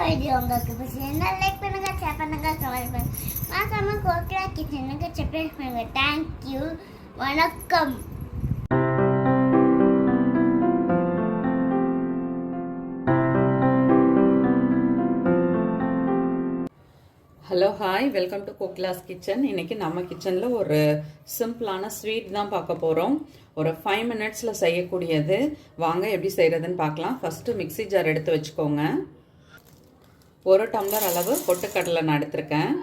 Video உங்களுக்கு பிடிச்சிருந்தா like பண்ணுங்க, ஷேர் பண்ணுங்க, கமெண்ட் பண்ணுங்க. மறக்காம கோகிலா கிச்சனுக்கு சப்ஸ்கிரைப் பண்ணுங்க. தேங்க்யூ, வணக்கம். Hello hi, welcome to Kokila's kitchen. இன்றைக்கி நம்ம கிச்சனில் ஒரு சிம்பிளான ஸ்வீட் தான் பார்க்க போகிறோம். ஒரு 5 மினிட்ஸில் செய்யக்கூடியது. வாங்க எப்படி செய்கிறதுன்னு பார்க்கலாம். ஃபஸ்ட்டு மிக்ஸி ஜார் எடுத்து வச்சுக்கோங்க. 1 டம்ளர் அளவு பொட்டுக்கடலை நான் எடுத்திருக்கேன்.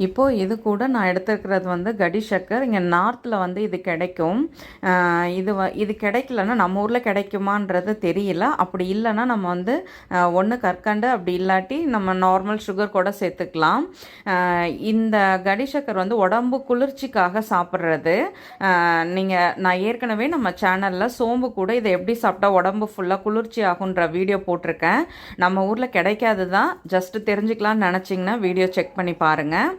இப்போது இது கூட நான் எடுத்துருக்கிறது வந்து கடி சக்கர். இங்கே நார்த்தில் வந்து இது கிடைக்கும். இது கிடைக்கலன்னா நம்ம ஊரில் கிடைக்குமான்றது தெரியல. அப்படி இல்லைன்னா நம்ம வந்து ஒன்று கற்கண்டு, அப்படி இல்லாட்டி நம்ம நார்மல் சுகர் கூட சேர்த்துக்கலாம். இந்த கடி சக்கர் வந்து உடம்பு குளிர்ச்சிக்காக சாப்பிட்றது. நான் ஏற்கனவே நம்ம சேனலில் சோம்பு கூட இதை எப்படி சாப்பிட்டா உடம்பு ஃபுல்லாக குளிர்ச்சி ஆகுன்ற வீடியோ போட்டிருக்கேன். நம்ம ஊரில் கிடைக்காது தான், ஜஸ்ட்டு தெரிஞ்சுக்கலான்னு நினச்சிங்கன்னா வீடியோ செக் பண்ணி பாருங்கள்.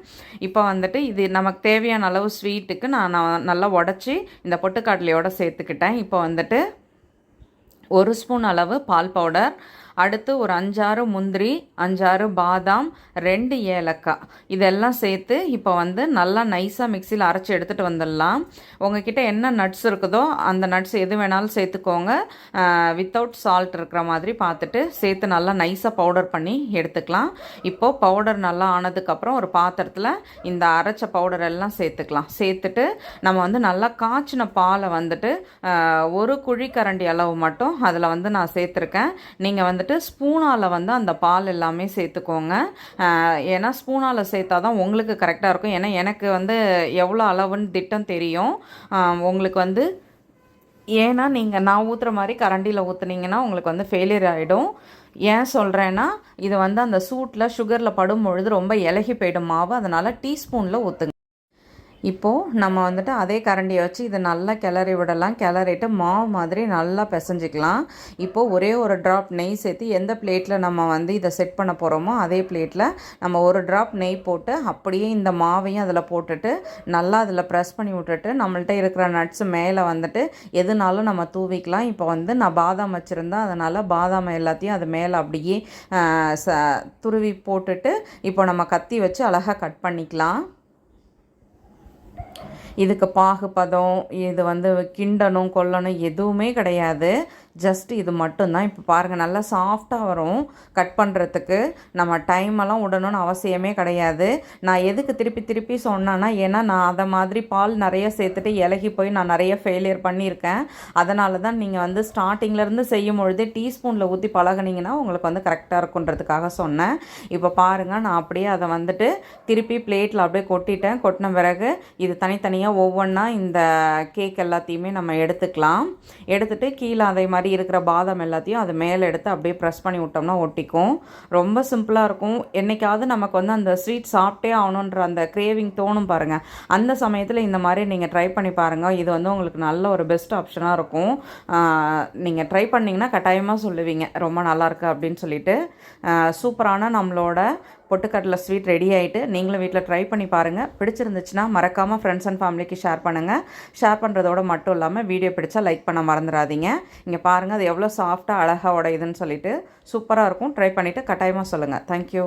இப்போ வந்துட்டு இது நமக்கு தேவையான அளவு ஸ்வீட்டுக்கு நான் நல்லா உடச்சி இந்த பொட்டுக்கடலையோடு சேர்த்துக்கிட்டேன். இப்போ வந்துட்டு 1 ஸ்பூன் அளவு பால் பவுடர், அடுத்து ஒரு 5-6 முந்திரி, 5-6 பாதாம், 2 ஏலக்காய் இதெல்லாம் சேர்த்து இப்போ வந்து நல்லா நைஸாக மிக்சியில் அரைச்சி எடுத்துகிட்டு வந்துடலாம். உங்ககிட்ட என்ன நட்ஸ் இருக்குதோ அந்த நட்ஸ் எது வேணாலும் சேர்த்துக்கோங்க. வித்தவுட் சால்ட் இருக்கிற மாதிரி பார்த்துட்டு சேர்த்து நல்லா நைஸாக பவுடர் பண்ணி எடுத்துக்கலாம். இப்போது பவுடர் நல்லா ஆனதுக்கப்புறம் ஒரு பாத்திரத்தில் இந்த அரைச்ச பவுடர் எல்லாம் சேர்த்துக்கலாம். சேர்த்துட்டு நம்ம வந்து நல்லா காய்ச்சின பாலை வந்துட்டு 1 குழிக்கரண்டி அளவு மட்டும் அதில் வந்து நான் சேர்த்துருக்கேன். நீங்கள் வந்து ஸ்பூனால் வந்து அந்த பால் எல்லாமே சேர்த்துக்கோங்க. ஏன்னா ஸ்பூனால் சேர்த்தா தான் உங்களுக்கு கரெக்டாக இருக்கும். ஏன்னா எனக்கு வந்து எவ்வளோ அளவுன்னு திட்டம் தெரியும். உங்களுக்கு வந்து ஏன்னா நான் ஊற்றுற மாதிரி கரண்டியில் ஊற்றுனீங்கன்னா உங்களுக்கு வந்து ஃபெயிலியர் ஆகிடும். ஏன் சொல்கிறேன்னா இது வந்து அந்த சூட்டில் சுகரில் படும் பொழுது ரொம்ப இலகி போயிடும் மாவு. அதனால் டீஸ்பூனில் ஊற்றுங்க. இப்போது நம்ம வந்துட்டு அதே கரண்டியை வச்சு இதை நல்லா கிளறி விடலாம். கிளறிட்டு மாவு மாதிரி நல்லா பிசைஞ்சிக்கலாம். இப்போது ஒரே ஒரு ட்ராப் நெய் சேர்த்து எந்த பிளேட்டில் நம்ம வந்து இதை செட் பண்ண போகிறோமோ அதே பிளேட்டில் நம்ம ஒரு ட்ராப் நெய் போட்டு அப்படியே இந்த மாவையும் அதில் போட்டுட்டு நல்லா அதில் ப்ரெஸ் பண்ணி விட்டுட்டு நம்மள்ட்ட இருக்கிற நட்ஸ் மேலே வந்துட்டு எதுனாலும் நம்ம தூவிக்கலாம். இப்போ வந்து நான் பாதாம் வச்சுருந்தேன், அதனால் பாதாம் எல்லாத்தையும் அது மேலே அப்படியே துருவி போட்டுட்டு இப்போ நம்ம கத்தி வச்சு அழகாக கட் பண்ணிக்கலாம். இதுக்கு பாகுபதம், இது வந்து கிண்டணும் கொல்லணும் எதுவுமே கிடையாது. ஜஸ்ட் இது மட்டும்தான். இப்போ பாருங்கள் நல்லா சாஃப்டாக வரும். கட் பண்ணுறதுக்கு நம்ம டைமெல்லாம் விடணும்னு அவசியமே கிடையாது. நான் எதுக்கு திருப்பி திருப்பி சொன்னேன்னா, ஏன்னா நான் அதை மாதிரி பால் நிறைய சேர்த்துட்டு இலகி போய் நான் நிறைய ஃபெயிலியர் பண்ணியிருக்கேன். அதனால தான் நீங்கள் வந்து ஸ்டார்டிங்லேருந்து செய்யும் பொழுதே டீஸ்பூனில் ஊற்றி பழகுனீங்கன்னா உங்களுக்கு வந்து கரெக்டாக இருக்குன்றதுக்காக சொன்னேன். இப்போ பாருங்கள் நான் அப்படியே அதை வந்துட்டு திருப்பி பிளேட்டில் அப்படியே கொட்டிட்டேன். கொட்டின பிறகு இது தனித்தனியாக ஒவ்வொன்றா இந்த கேக் எல்லாத்தையுமே நம்ம எடுத்துக்கலாம். எடுத்துகிட்டு கீழே அதே மாதிரி இருக்கிற பாதாம் எல்லாத்தையும் அது மேலே எடுத்து அப்படியே ப்ரெஸ் பண்ணி விட்டோம்னா ஒட்டிக்கும். ரொம்ப சிம்பிளாக இருக்கும். என்றைக்காவது நமக்கு வந்து அந்த ஸ்வீட் சாப்பிட்டே ஆகணுன்ற அந்த கிரேவிங் தோணும் பாருங்கள். அந்த சமயத்தில் இந்த மாதிரி நீங்கள் ட்ரை பண்ணி பாருங்கள். இது வந்து உங்களுக்கு நல்ல ஒரு பெஸ்ட் ஆப்ஷனாக இருக்கும். நீங்கள் ட்ரை பண்ணிங்கன்னா கட்டாயமாக சொல்லுவீங்க ரொம்ப நல்லாயிருக்கு அப்படின்னு சொல்லிட்டு. சூப்பரான நம்மளோட பொட்டுக்கடலை ஸ்வீட் ரெடி ஆகிட்டு நீங்களும் வீட்டில் ட்ரை பண்ணி பாருங்கள். பிடிச்சிருந்துச்சுன்னா மறக்காமல் ஃப்ரெண்ட்ஸ் அண்ட் ஃபேமிலிக்கு ஷேர் பண்ணுங்கள். ஷேர் பண்ணுறதோட மட்டும் இல்லாமல் வீடியோ பிடிச்சா லைக் பண்ண மறந்துடாதீங்க. இங்கே பாருங்கள் அது எவ்வளோ சாஃப்டாக அழகாக உடையுதுன்னு சொல்லிட்டு சூப்பராக இருக்கும். ட்ரை பண்ணிவிட்டு கட்டாயமாக சொல்லுங்கள். தேங்க்யூ.